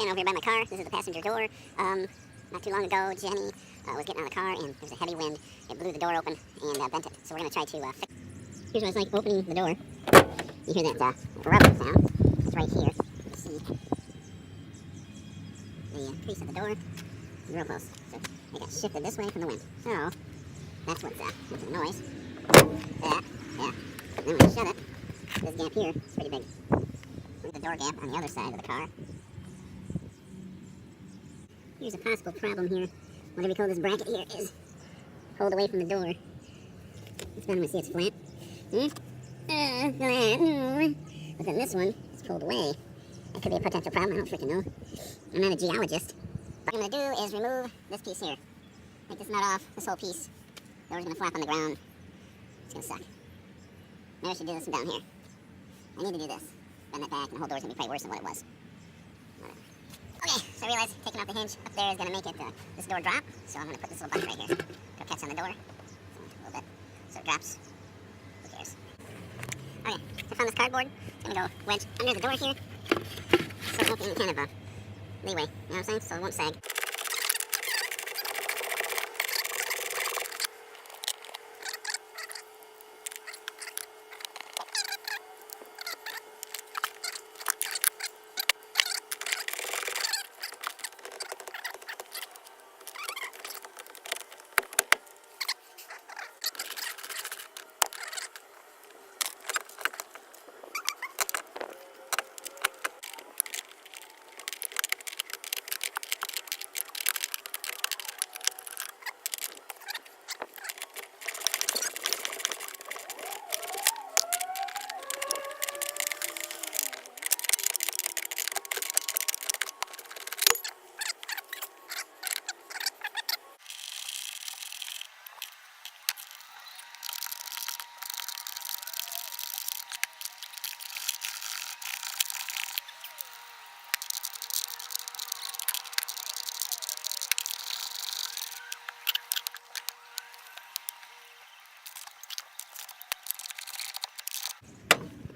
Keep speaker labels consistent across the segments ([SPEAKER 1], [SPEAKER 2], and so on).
[SPEAKER 1] standing over here by my car. This is the passenger door. Not too long ago, Jenny was getting out of the car, and there's a heavy wind. It blew the door open and bent it. So we're going to try to fix it. Here's what it's like opening the door. You hear that rubbing sound. It's right here. You see the crease of the door. It's real close. So it got shifted this way from the wind. So that's what's making the noise. Yeah. And then when you shut it, this gap here is pretty big. There's the door gap on the other side of the car. Here's a possible problem here. Whatever you call this bracket here is pulled away from the door. It's down to see it's flat. But then this one is pulled away. That could be a potential problem. I don't freaking know. I'm not a geologist. What I'm going to do is remove this piece here. Take this nut off, this whole piece. The door's going to flap on the ground. It's going to suck. Maybe I should do this from down here. I need to do this. Bend it back, and the whole door's going to be probably worse than what it was. Okay, so I realized taking off the hinge up there is going to make it this door drop. So I'm going to put this little button right here. It'll catch on the door. A little bit. So it drops. Who cares? Okay, I found this cardboard. I'm going to go wedge under the door here. So it won't be any kind of a leeway. You know what I'm saying? So it won't sag.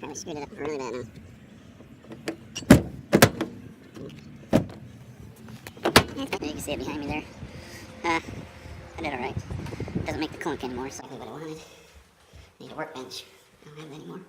[SPEAKER 1] Probably screwed it up really bad now. You can see it behind me there. I did alright. Doesn't make the clunk anymore, so exactly what I wanted. I need a workbench. I don't have it anymore.